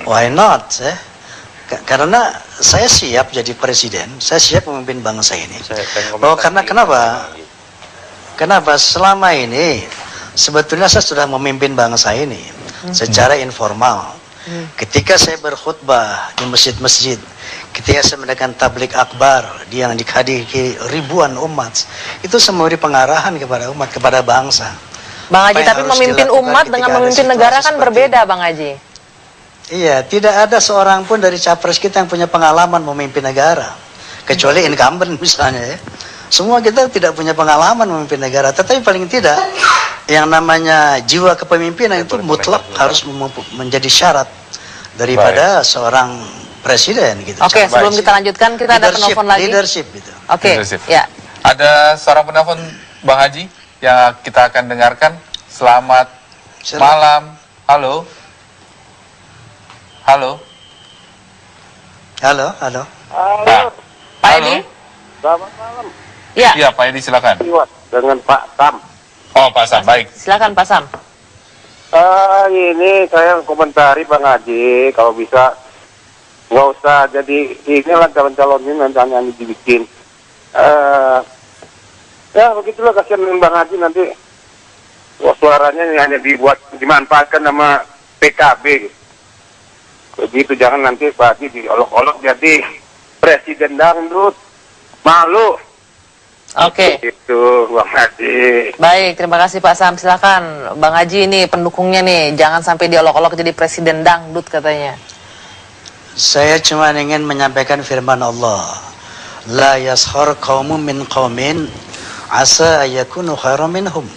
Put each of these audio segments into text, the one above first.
Why not? Karena saya siap jadi presiden, saya siap memimpin bangsa ini. Karena kenapa? Kenapa selama ini sebetulnya saya sudah memimpin bangsa ini secara informal. Ketika saya berkhutbah di masjid-masjid, ketika saya mendapatkan tablik akbar yang dihadiri ribuan umat, itu semua memberi pengarahan kepada umat, kepada bangsa. Bang Haji, tapi memimpin umat dengan memimpin negara kan berbeda, Bang Haji. Iya, tidak ada seorang pun dari capres kita yang punya pengalaman memimpin negara, kecuali incumbent misalnya ya. Semua kita tidak punya pengalaman memimpin negara, tetapi paling tidak yang namanya jiwa kepemimpinan itu mutlak harus menjadi syarat daripada seorang presiden gitu. Oke, sebelum kita lanjutkan, kita ada penelpon lagi. Leadership gitu. Oke, ya. Ada seorang penelpon, Bang Haji, yang kita akan dengarkan. Selamat malam. Halo. Halo. Halo, halo. Halo. Pak Edi. Selamat malam. Ya. Iya, Pak Edi, silakan. Dengan Pak Sam. Oh, Pak Sam, baik. Silakan Pak Sam. Ini saya komentari Bang Haji, kalau bisa nggak usah jadi inilah calon-calonnya nanti hanya dibikin. Ya begitulah, kasihan Bang Haji nanti suaranya hanya dimanfaatkan sama PKB. Begitu, jangan nanti Pak Haji diolok-olok jadi presiden dangdut, malu. Oke. Itu Bang Haji. Baik, terima kasih Pak Sam. Silakan Bang Haji ini pendukungnya nih, jangan sampai diolok-olok jadi presiden dangdut katanya. Saya cuma ingin menyampaikan firman Allah. La yashar qaumun min qaumin asa ayakunu khairan minhum.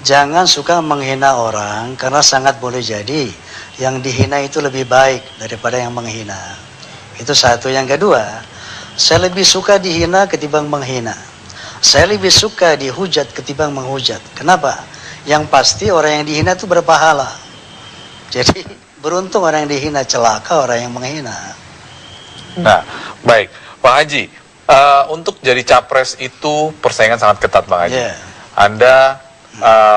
Jangan suka menghina orang, karena sangat boleh jadi yang dihina itu lebih baik daripada yang menghina. Itu satu. Yang kedua, saya lebih suka dihina ketimbang menghina. Saya lebih suka dihujat ketimbang menghujat. Kenapa? Yang pasti orang yang dihina itu berpahala. Jadi beruntung orang yang dihina, celaka orang yang menghina. Nah, baik. Bang Haji, untuk jadi capres itu persaingan sangat ketat, Bang Haji. Yeah. Anda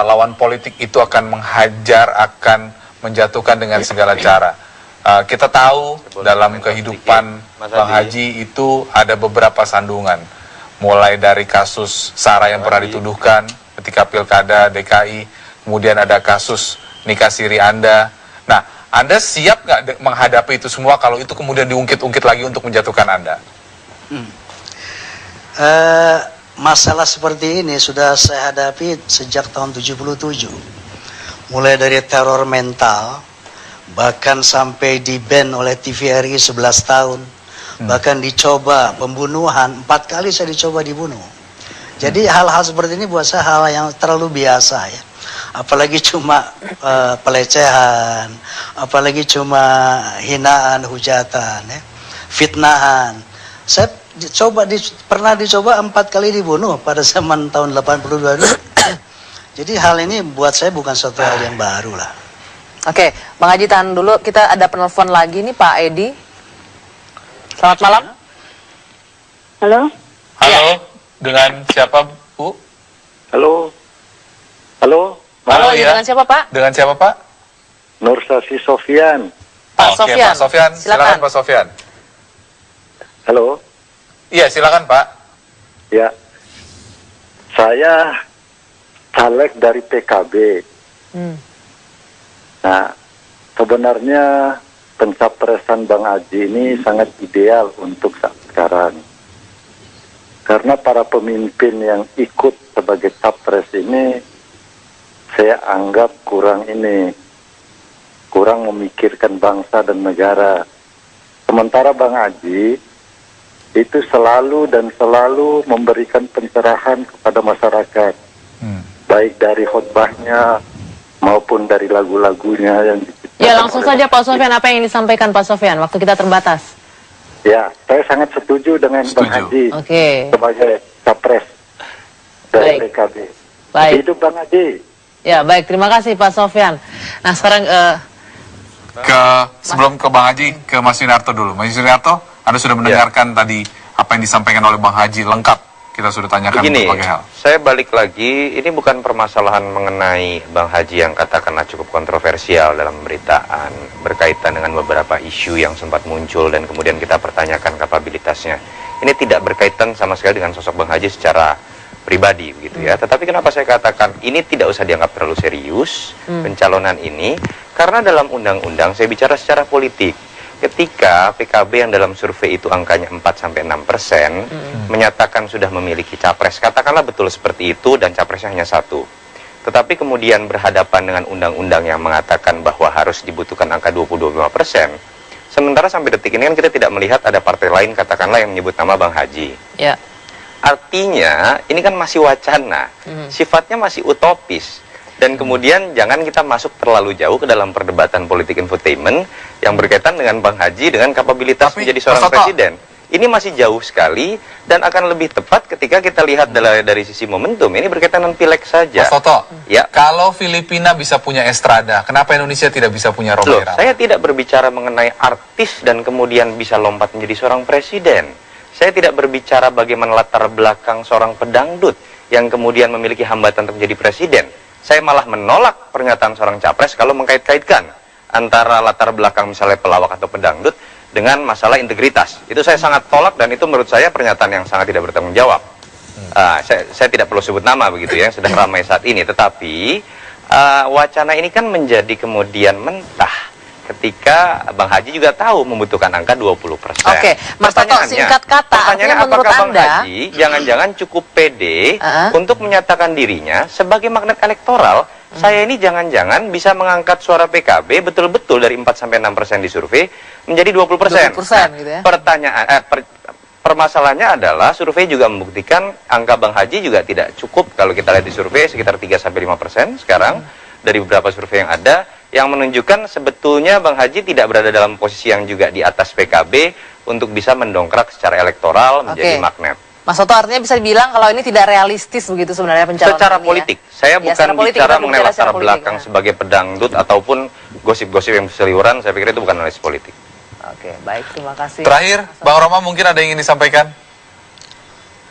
lawan politik itu akan menghajar, akan menjatuhkan dengan segala cara. Kita tahu dalam kehidupan Bang Haji itu ada beberapa sandungan. Mulai dari kasus SARA yang pernah dituduhkan ketika Pilkada DKI, kemudian ada kasus nikah siri Anda. Nah, Anda siap nggak menghadapi itu semua kalau itu kemudian diungkit-ungkit lagi untuk menjatuhkan Anda? Masalah seperti ini sudah saya hadapi sejak tahun 77. Mulai dari teror mental, bahkan sampai di-ban oleh TVRI 11 tahun. Bahkan dicoba pembunuhan, 4 kali saya dicoba dibunuh. Jadi hal-hal seperti ini buat saya hal yang terlalu biasa ya. Apalagi cuma pelecehan, apalagi cuma hinaan, hujatan ya, fitnahan. Saya pernah dicoba 4 kali dibunuh pada zaman tahun 82 dulu. Jadi hal ini buat saya bukan suatu hal yang baru lah. Oke, Bang Haji tahan dulu, kita ada penelpon lagi nih, Pak Edi. Selamat malam. Halo. Halo, dengan siapa, Bu? Halo. Halo. Halo, ya. dengan siapa, Pak? Dengan siapa, Pak? Nursasi Sofyan. Pak Oke, Sofyan. Pak Sofyan, silakan Pak Sofyan. Halo. Iya, silakan Pak. Ya. Saya caleg dari PKB. Nah, sebenarnya pencapresan Bang Haji ini sangat ideal untuk saat sekarang. Karena para pemimpin yang ikut sebagai capres ini, saya anggap kurang memikirkan bangsa dan negara. Sementara Bang Haji itu selalu memberikan pencerahan kepada masyarakat, baik dari khutbahnya maupun dari lagu-lagunya yang Ya, langsung saja Pak Sofyan, apa yang disampaikan Pak Sofyan? Waktu kita terbatas. Ya, saya sangat setuju dengan Bang Haji sebagai capres dari PKB. Baik. Hidup Bang Haji. Ya, baik. Terima kasih Pak Sofyan. Nah, sekarang sebelum ke Bang Haji, ke Mas Yunarto dulu. Mas Yunarto, Anda sudah mendengarkan tadi apa yang disampaikan oleh Bang Haji lengkap. kita sudah tanyakan Begini, berbagai hal. saya balik lagi, ini bukan permasalahan mengenai Bang Haji yang katakanlah cukup kontroversial dalam pemberitaan, berkaitan dengan beberapa isu yang sempat muncul dan kemudian kita pertanyakan kapabilitasnya. Ini tidak berkaitan sama sekali dengan sosok Bang Haji secara pribadi, begitu ya. Tetapi kenapa saya katakan ini tidak usah dianggap terlalu serius, pencalonan ini, karena dalam undang-undang, saya bicara secara politik, ketika PKB yang dalam survei itu angkanya 4-6% menyatakan sudah memiliki capres, katakanlah betul seperti itu dan capresnya hanya satu, tetapi kemudian berhadapan dengan undang-undang yang mengatakan bahwa harus dibutuhkan angka 20-25%, sementara sampai detik ini kan kita tidak melihat ada partai lain katakanlah yang menyebut nama Bang Haji. Ya. Artinya ini kan masih wacana, sifatnya masih utopis. Dan kemudian jangan kita masuk terlalu jauh ke dalam perdebatan politik infotainment yang berkaitan dengan Bang Haji dengan kapabilitas menjadi seorang presiden. Ini masih jauh sekali dan akan lebih tepat ketika kita lihat dari sisi momentum. Ini berkaitan dengan pileg saja. Mas Toto, ya. Kalau Filipina bisa punya Estrada, kenapa Indonesia tidak bisa punya Rhoma Irama? Saya tidak berbicara mengenai artis dan kemudian bisa lompat menjadi seorang presiden. Saya tidak berbicara bagaimana latar belakang seorang pedangdut yang kemudian memiliki hambatan untuk menjadi presiden. Saya malah menolak pernyataan seorang capres kalau mengkait-kaitkan antara latar belakang misalnya pelawak atau pedangdut dengan masalah integritas. Itu saya sangat tolak dan itu menurut saya pernyataan yang sangat tidak bertanggung jawab. Saya tidak perlu sebut nama begitu ya, yang sedang ramai saat ini. Tetapi wacana ini kan menjadi kemudian mentah ketika Bang Haji juga tahu membutuhkan angka 20%. Oke, Mas Toto, singkat kata, artinya menurut apakah Bang Anda Haji jangan-jangan cukup pede untuk menyatakan dirinya sebagai magnet elektoral? Saya ini jangan-jangan bisa mengangkat suara PKB betul-betul dari 4-6% di survei menjadi 20%. 20% gitu ya. Permasalahannya adalah survei juga membuktikan angka Bang Haji juga tidak cukup kalau kita lihat di survei sekitar 3-5% sekarang dari beberapa survei yang ada, yang menunjukkan sebetulnya Bang Haji tidak berada dalam posisi yang juga di atas PKB untuk bisa mendongkrak secara elektoral menjadi magnet. Mas Toto, artinya bisa dibilang kalau ini tidak realistis begitu sebenarnya pencalonan secara ini, politik. Ya? Saya Ya, bukan politik, bicara kita mengenai latar belakang politik, sebagai pedangdut ataupun gosip-gosip yang berseliweran, saya pikir itu bukan analisis politik. Oke, baik, terima kasih. Terakhir, Bang Rhoma mungkin ada yang ingin disampaikan?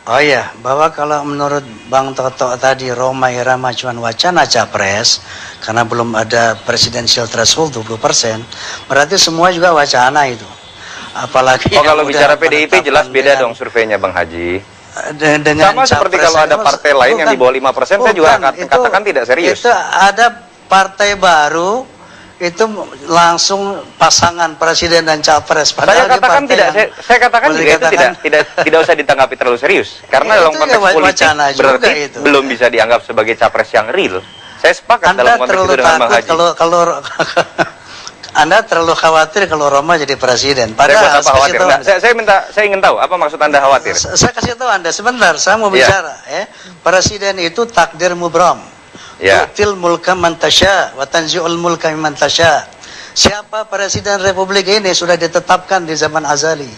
Oh iya, bahwa kalau menurut Bang Toto tadi Rhoma Irama cuma wacana capres karena belum ada presidential threshold 20%, berarti semua juga wacana itu. Apalagi kalau bicara PDIP jelas beda dong surveinya Bang Haji. Dengan sama seperti kalau ada partai lain yang di bawah 5%, saya juga katakan tidak serius. Itu ada partai baru itu langsung pasangan presiden dan capres. Saya katakan tidak, saya katakan juga itu tidak usah ditanggapi terlalu serius karena dalam konteks politik berarti belum bisa dianggap sebagai capres yang real. Saya sepakat dalam konteks itu dengan Bang Haji. Kalau Anda terlalu khawatir kalau Rhoma jadi presiden. Padahal saya ingin tahu apa maksud Anda khawatir. Saya kasih tahu Anda sebentar, saya mau bicara ya. Presiden itu takdir mubram. Tu'til mulka man tasya wa tanzi'ul mulka mimman tasya. Siapa presiden Republik ini sudah ditetapkan di zaman azali.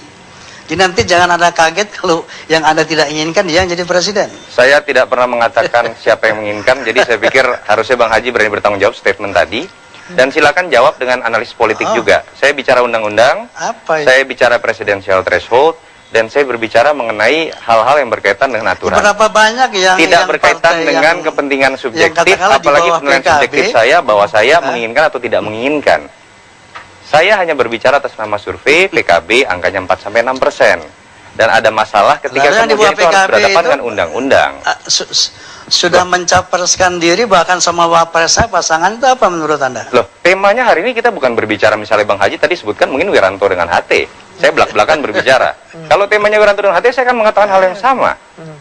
Jadi nanti jangan Anda kaget kalau yang Anda tidak inginkan dia yang jadi presiden. Saya tidak pernah mengatakan siapa yang menginginkan, jadi saya pikir harusnya Bang Haji berani bertanggung jawab statement tadi. Dan silakan jawab dengan analisis politik juga. Saya bicara undang-undang, saya bicara presidential threshold, dan saya berbicara mengenai hal-hal yang berkaitan dengan aturan. Berapa banyak yang tidak berkaitan dengan kepentingan subjektif, apalagi penilaian subjektif saya bahwa saya menginginkan atau tidak menginginkan. Saya hanya berbicara atas nama survei PKB angkanya 4-6%. Dan ada masalah ketika kemudian itu harus berhadapan dengan undang-undang. Sudah mencapreskan diri bahkan sama wapresnya pasangan itu apa menurut Anda? Loh, temanya hari ini kita bukan berbicara misalnya Bang Haji tadi sebutkan mungkin Wiranto dengan HT. Saya belak-belakan berbicara. Kalau temanya Wiranto dengan HT, saya akan mengatakan hal yang sama.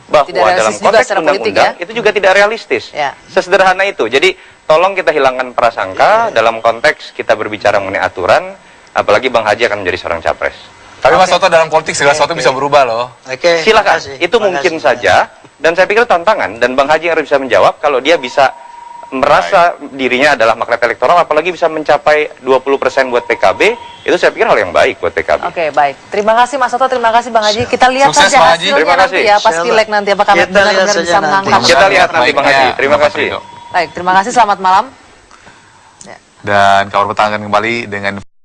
Bahwa dalam konteks undang-undang itu juga tidak realistis. Sesederhana itu. Jadi tolong kita hilangkan prasangka dalam konteks kita berbicara mengenai aturan, apalagi Bang Haji akan menjadi seorang capres. Tapi Mas Toto dalam politik segala sesuatu bisa berubah loh. Silakan, itu mungkin saja. Dan saya pikir tantangan, dan Bang Haji harus bisa menjawab kalau dia bisa merasa dirinya adalah magnet elektoral, apalagi bisa mencapai 20% buat PKB, itu saya pikir hal yang baik buat PKB. Oke, baik. Terima kasih Mas Toto, terima kasih Bang Haji. Kita lihat Sukses, saja Bang Haji. hasilnya nanti ya, pas pileg nanti apakah benar-benar bisa mengangkat. Kita lihat nanti Bang Haji. Terima kasih. Baik, terima kasih. Selamat malam. Dan kabar petang akan kembali dengan